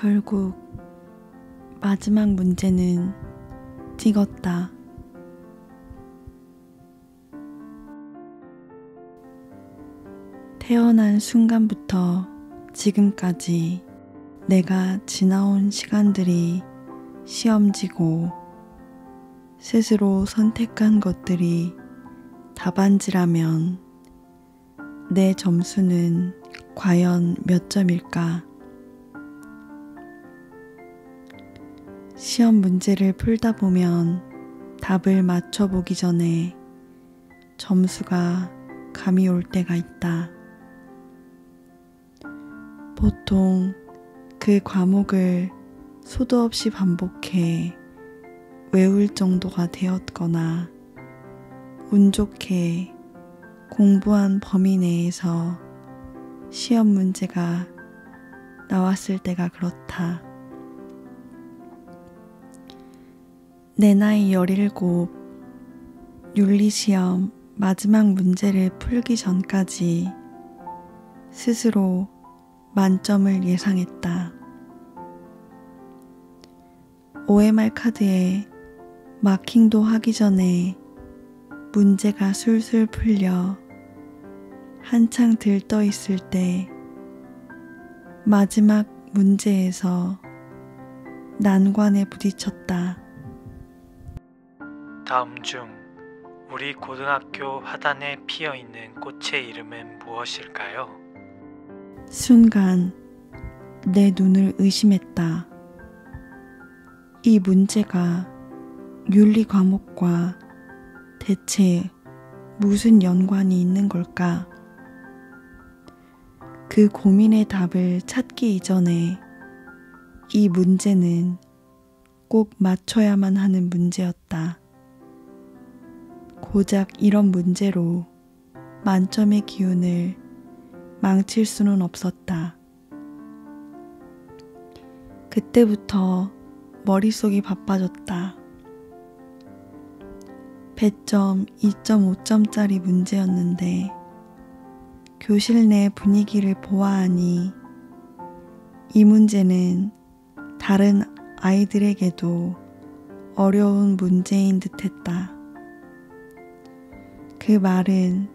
결국 마지막 문제는 찍었다. 태어난 순간부터 지금까지 내가 지나온 시간들이 시험지고 스스로 선택한 것들이 답안지라면 내 점수는 과연 몇 점일까? 시험 문제를 풀다 보면 답을 맞춰보기 전에 점수가 감이 올 때가 있다. 보통 그 과목을 수도 없이 반복해 외울 정도가 되었거나 운 좋게 공부한 범위 내에서 시험 문제가 나왔을 때가 그렇다. 내 나이 17, 윤리시험 마지막 문제를 풀기 전까지 스스로 만점을 예상했다. OMR 카드에 마킹도 하기 전에 문제가 술술 풀려 한창 들떠 있을 때 마지막 문제에서 난관에 부딪혔다. 다음 중 우리 고등학교 하단에 피어있는 꽃의 이름은 무엇일까요? 순간 내 눈을 의심했다. 이 문제가 윤리 과목과 대체 무슨 연관이 있는 걸까? 그 고민의 답을 찾기 이전에 이 문제는 꼭 맞춰야만 하는 문제였다. 고작 이런 문제로 만점의 기운을 망칠 수는 없었다. 그때부터 머릿속이 바빠졌다. 배점 2.5점짜리 문제였는데 교실 내 분위기를 보아하니 이 문제는 다른 아이들에게도 어려운 문제인 듯했다. 그 말은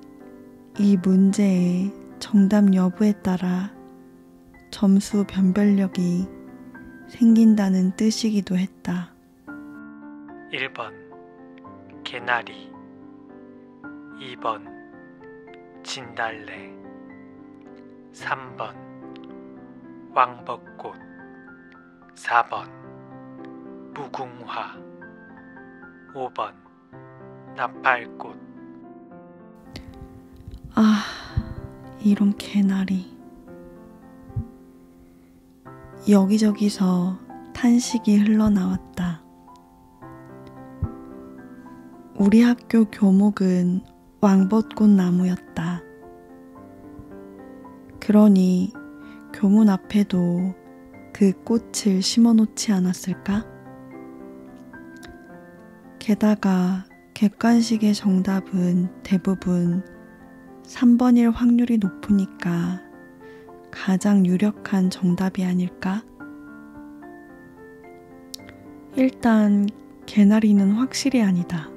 이 문제의 정답 여부에 따라 점수 변별력이 생긴다는 뜻이기도 했다. 1번 개나리 2번 진달래 3번 왕벚꽃 4번 무궁화 5번 나팔꽃. 아, 이런 개나리. 여기저기서 탄식이 흘러나왔다. 우리 학교 교목은 왕벚꽃 나무였다. 그러니 교문 앞에도 그 꽃을 심어놓지 않았을까? 게다가 객관식의 정답은 대부분 3번일 확률이 높으니까 가장 유력한 정답이 아닐까? 일단 개나리는 확실히 아니다.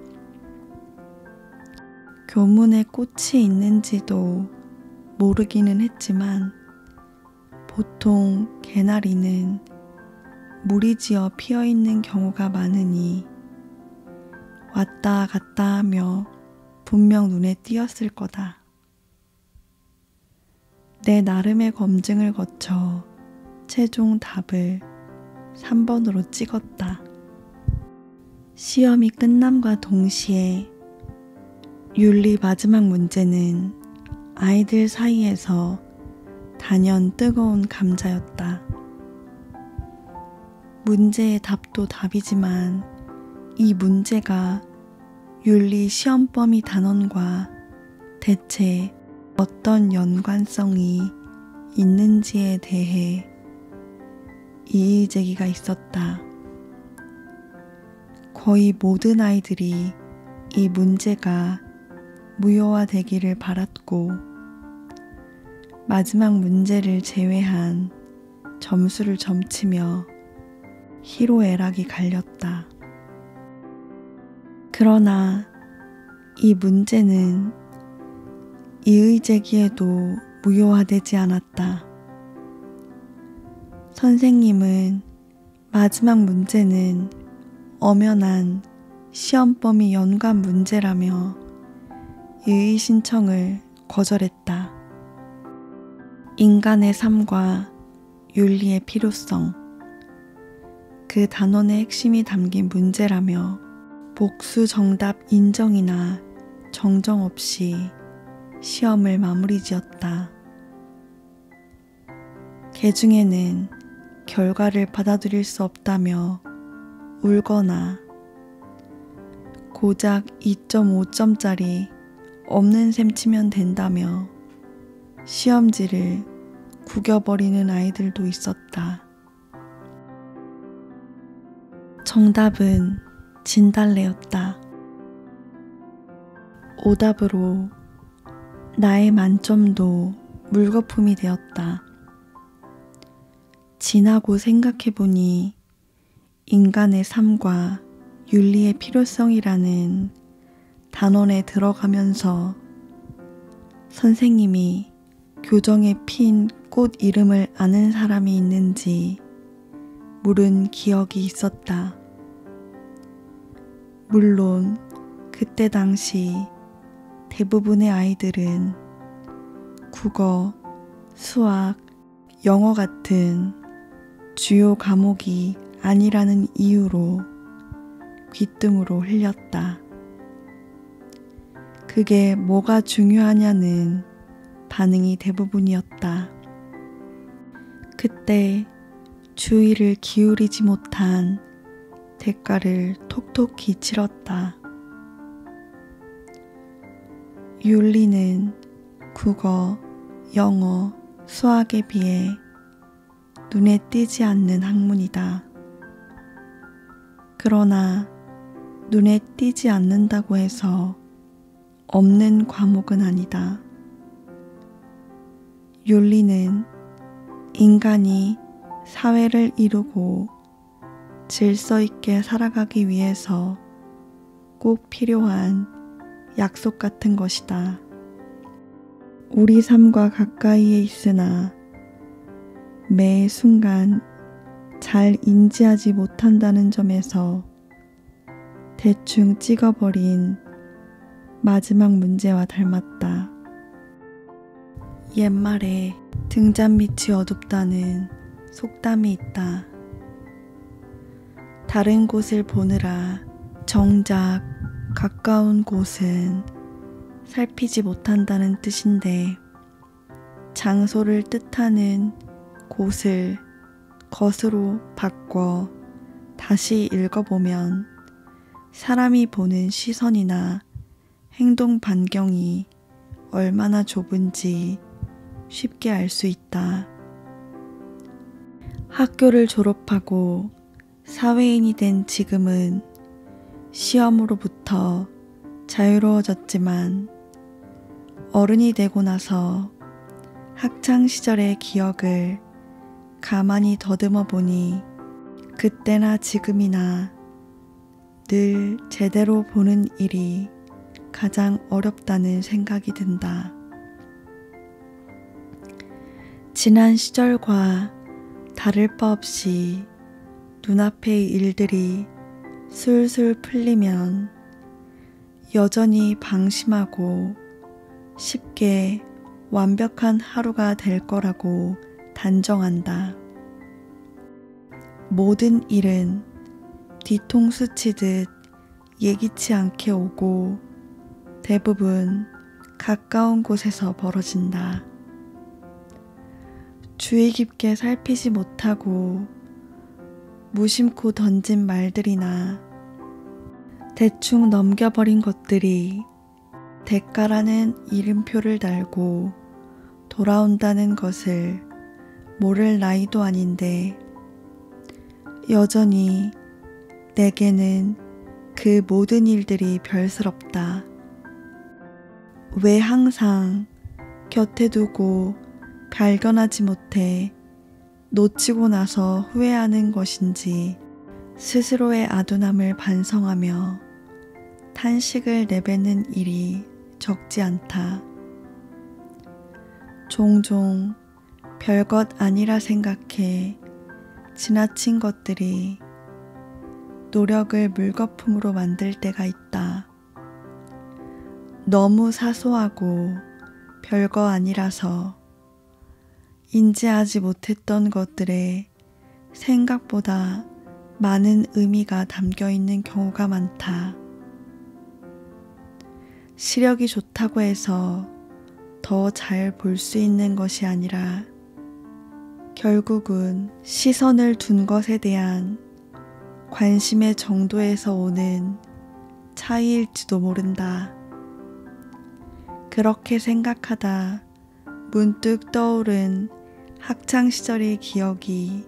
교문에 꽃이 있는지도 모르기는 했지만 보통 개나리는 무리지어 피어있는 경우가 많으니 왔다 갔다 하며 분명 눈에 띄었을 거다. 내 나름의 검증을 거쳐 최종 답을 3번으로 찍었다. 시험이 끝남과 동시에 윤리 마지막 문제는 아이들 사이에서 단연 뜨거운 감자였다. 문제의 답도 답이지만 이 문제가 윤리 시험 범위 단원과 대체 어떤 연관성이 있는지에 대해 이의제기가 있었다. 거의 모든 아이들이 이 문제가 무효화되기를 바랐고 마지막 문제를 제외한 점수를 점치며 희로애락이 갈렸다. 그러나 이 문제는 이의 제기에도 무효화되지 않았다. 선생님은 마지막 문제는 엄연한 시험 범위 연관 문제라며 이의 신청을 거절했다. 인간의 삶과 윤리의 필요성, 그 단원의 핵심이 담긴 문제라며 복수 정답 인정이나 정정 없이 시험을 마무리 지었다. 개중에는 결과를 받아들일 수 없다며 울거나 고작 2.5점짜리 없는 셈 치면 된다며 시험지를 구겨버리는 아이들도 있었다. 정답은 진달래였다. 오답으로 나의 만점도 물거품이 되었다. 지나고 생각해보니 인간의 삶과 윤리의 필요성이라는 단원에 들어가면서 선생님이 교정에 핀 꽃 이름을 아는 사람이 있는지 물은 기억이 있었다. 물론 그때 당시 대부분의 아이들은 국어, 수학, 영어 같은 주요 과목이 아니라는 이유로 귓등으로 흘렸다. 그게 뭐가 중요하냐는 반응이 대부분이었다. 그때 주의를 기울이지 못한 대가를 톡톡히 치렀다. 윤리는 국어, 영어, 수학에 비해 눈에 띄지 않는 학문이다. 그러나 눈에 띄지 않는다고 해서 없는 과목은 아니다. 윤리는 인간이 사회를 이루고 질서 있게 살아가기 위해서 꼭 필요한 약속 같은 것이다. 우리 삶과 가까이에 있으나 매 순간 잘 인지하지 못한다는 점에서 대충 찍어버린 마지막 문제와 닮았다. 옛말에 등잔빛이 어둡다는 속담이 있다. 다른 곳을 보느라 정작 가까운 곳은 살피지 못한다는 뜻인데, 장소를 뜻하는 곳을 것으로 바꿔 다시 읽어보면 사람이 보는 시선이나 행동 반경이 얼마나 좁은지 쉽게 알 수 있다. 학교를 졸업하고 사회인이 된 지금은 시험으로부터 자유로워졌지만, 어른이 되고 나서 학창시절의 기억을 가만히 더듬어 보니 그때나 지금이나 늘 제대로 보는 일이 가장 어렵다는 생각이 든다. 지난 시절과 다를 바 없이 눈앞의 일들이 술술 풀리면 여전히 방심하고 쉽게 완벽한 하루가 될 거라고 단정한다. 모든 일은 뒤통수 치듯 예기치 않게 오고 대부분 가까운 곳에서 벌어진다. 주의 깊게 살피지 못하고 무심코 던진 말들이나 대충 넘겨버린 것들이 대가라는 이름표를 달고 돌아온다는 것을 모를 나이도 아닌데, 여전히 내게는 그 모든 일들이 별스럽다. 왜 항상 곁에 두고 발견하지 못해 놓치고 나서 후회하는 것인지 스스로의 아둔함을 반성하며 탄식을 내뱉는 일이 적지 않다. 종종 별것 아니라 생각해 지나친 것들이 노력을 물거품으로 만들 때가 있다. 너무 사소하고 별거 아니라서 인지하지 못했던 것들에 생각보다 많은 의미가 담겨 있는 경우가 많다. 시력이 좋다고 해서 더 잘 볼 수 있는 것이 아니라 결국은 시선을 둔 것에 대한 관심의 정도에서 오는 차이일지도 모른다. 그렇게 생각하다 문득 떠오른 학창시절의 기억이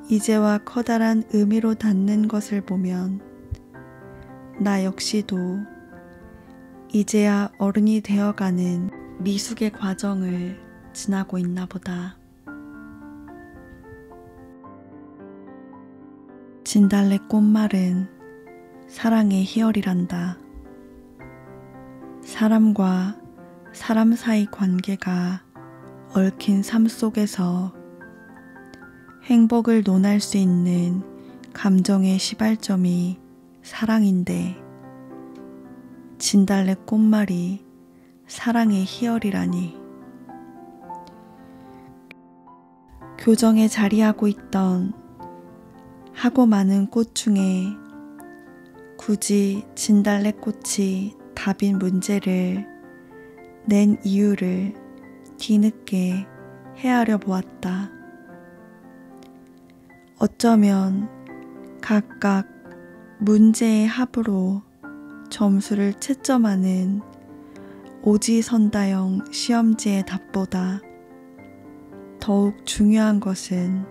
이제와 커다란 의미로 닿는 것을 보면 나 역시도 이제야 어른이 되어가는 미숙의 과정을 지나고 있나 보다. 진달래 꽃말은 사랑의 희열이란다. 사람과 사람 사이 관계가 얽힌 삶 속에서 행복을 논할 수 있는 감정의 시발점이 사랑인데 진달래 꽃말이 사랑의 희열이라니. 교정에 자리하고 있던 하고 많은 꽃 중에 굳이 진달래 꽃이 답인 문제를 낸 이유를 뒤늦게 헤아려 보았다. 어쩌면 각각 문제의 합으로 점수를 채점하는 오지선다형 시험지의 답보다 더욱 중요한 것은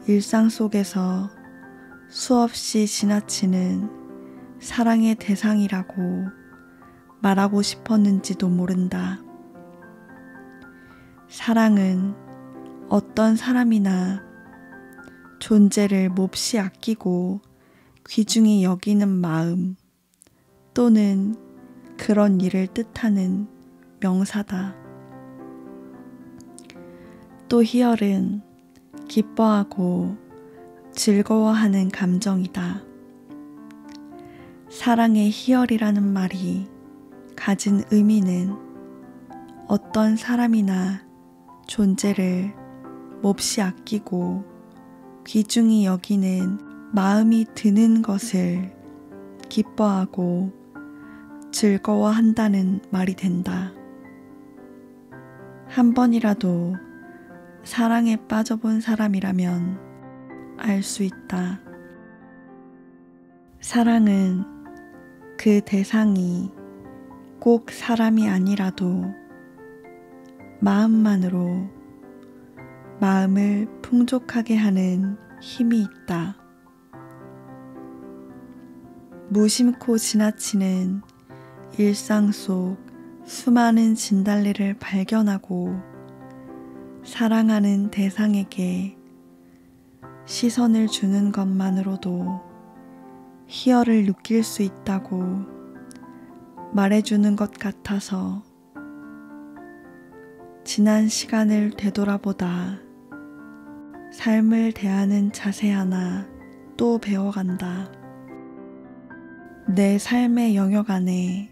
일상 속에서 수없이 지나치는 사랑의 대상이라고 말하고 싶었는지도 모른다. 사랑은 어떤 사람이나 존재를 몹시 아끼고 귀중히 여기는 마음 또는 그런 일을 뜻하는 명사다. 또 희열은 기뻐하고 즐거워하는 감정이다. 사랑의 희열이라는 말이 가진 의미는 어떤 사람이나 존재를 몹시 아끼고 귀중히 여기는 마음이 드는 것을 기뻐하고 즐거워한다는 말이 된다. 한 번이라도 사랑에 빠져본 사람이라면 알 수 있다. 사랑은 그 대상이 꼭 사람이 아니라도 마음만으로 마음을 풍족하게 하는 힘이 있다. 무심코 지나치는 일상 속 수많은 진달래를 발견하고 사랑하는 대상에게 시선을 주는 것만으로도 희열을 느낄 수 있다고 말해주는 것 같아서 지난 시간을 되돌아보다 삶을 대하는 자세 하나 또 배워간다. 내 삶의 영역 안에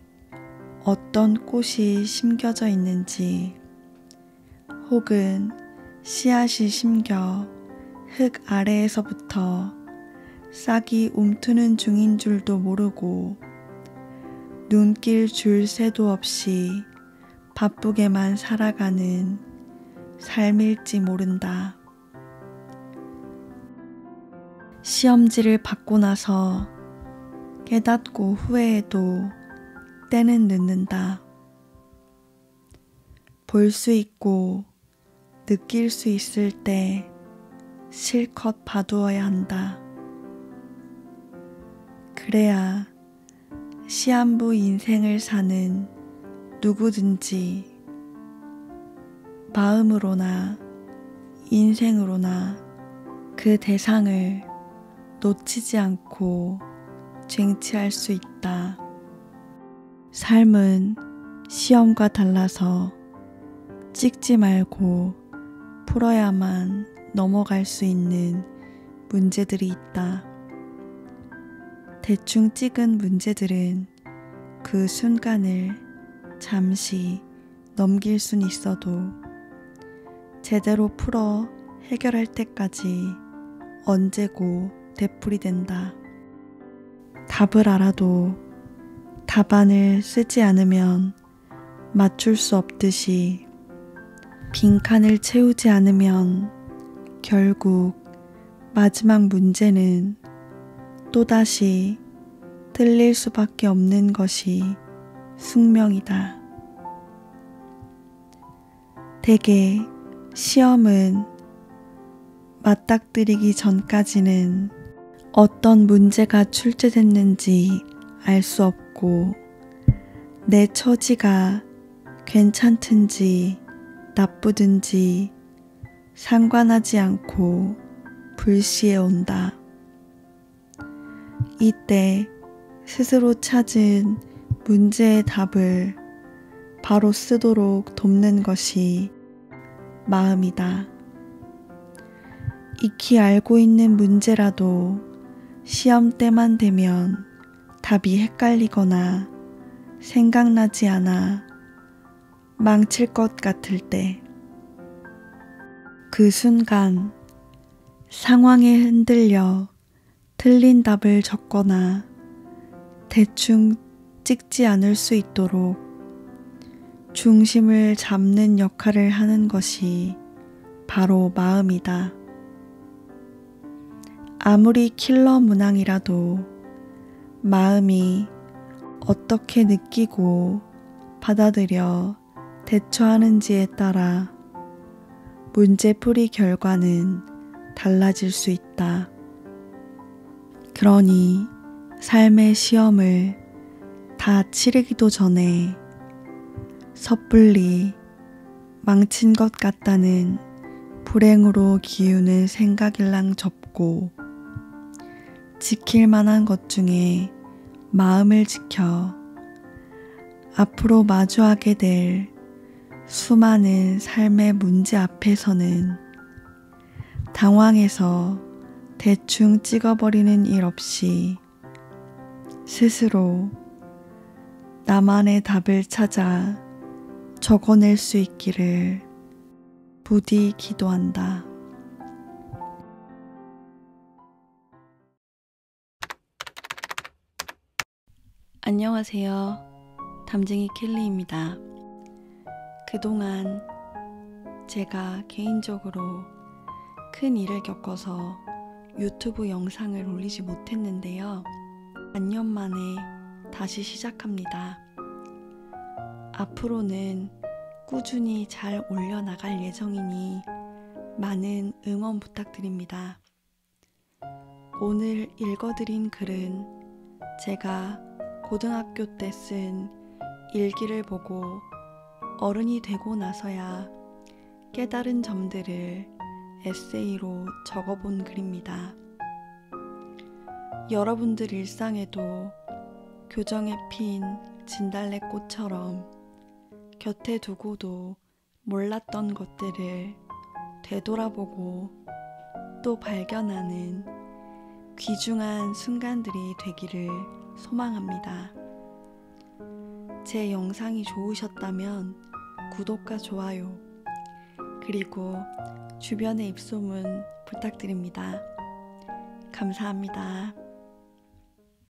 어떤 꽃이 심겨져 있는지 혹은 씨앗이 심겨 흙 아래에서부터 싹이 움트는 중인 줄도 모르고 눈길 줄 새도 없이 바쁘게만 살아가는 삶일지 모른다. 시험지를 받고 나서 깨닫고 후회해도 때는 늦는다. 볼 수 있고 느낄 수 있을 때 실컷 봐두어야 한다. 그래야 시한부 인생을 사는 누구든지 마음으로나 인생으로나 그 대상을 놓치지 않고 쟁취할 수 있다. 삶은 시험과 달라서 찍지 말고 풀어야만 넘어갈 수 있는 문제들이 있다. 대충 찍은 문제들은 그 순간을 잠시 넘길 순 있어도 제대로 풀어 해결할 때까지 언제고 되풀이된다. 답을 알아도 답안을 쓰지 않으면 맞출 수 없듯이 빈칸을 채우지 않으면 결국 마지막 문제는 또다시 틀릴 수밖에 없는 것이 숙명이다. 대개 시험은 맞닥뜨리기 전까지는 어떤 문제가 출제됐는지 알 수 없고 내 처지가 괜찮든지 나쁘든지 상관하지 않고 불시에 온다. 이때 스스로 찾은 문제의 답을 바로 쓰도록 돕는 것이 마음이다. 익히 알고 있는 문제라도 시험 때만 되면 답이 헷갈리거나 생각나지 않아 망칠 것 같을 때, 그 순간 상황에 흔들려 틀린 답을 적거나 대충 찍지 않을 수 있도록 중심을 잡는 역할을 하는 것이 바로 마음이다. 아무리 킬러 문항이라도 마음이 어떻게 느끼고 받아들여 대처하는지에 따라 문제풀이 결과는 달라질 수 있다. 그러니 삶의 시험을 다 치르기도 전에 섣불리 망친 것 같다는 불행으로 기우는 생각일랑 접고 지킬 만한 것 중에 마음을 지켜 앞으로 마주하게 될 수많은 삶의 문제 앞에서는 당황해서 대충 찍어버리는 일 없이 스스로 나만의 답을 찾아 적어낼 수 있기를 부디 기도한다. 안녕하세요. 담쟁이 켈리입니다. 그동안 제가 개인적으로 큰 일을 겪어서 유튜브 영상을 올리지 못했는데요. 반년 만에 다시 시작합니다. 앞으로는 꾸준히 잘 올려나갈 예정이니 많은 응원 부탁드립니다. 오늘 읽어드린 글은 제가 고등학교 때 쓴 일기를 보고 어른이 되고 나서야 깨달은 점들을 에세이로 적어본 글입니다. 여러분들 일상에도 교정에 핀 진달래꽃처럼 곁에 두고도 몰랐던 것들을 되돌아보고 또 발견하는 귀중한 순간들이 되기를 소망합니다. 제 영상이 좋으셨다면 구독과 좋아요, 그리고 주변의 입소문 부탁드립니다. 감사합니다.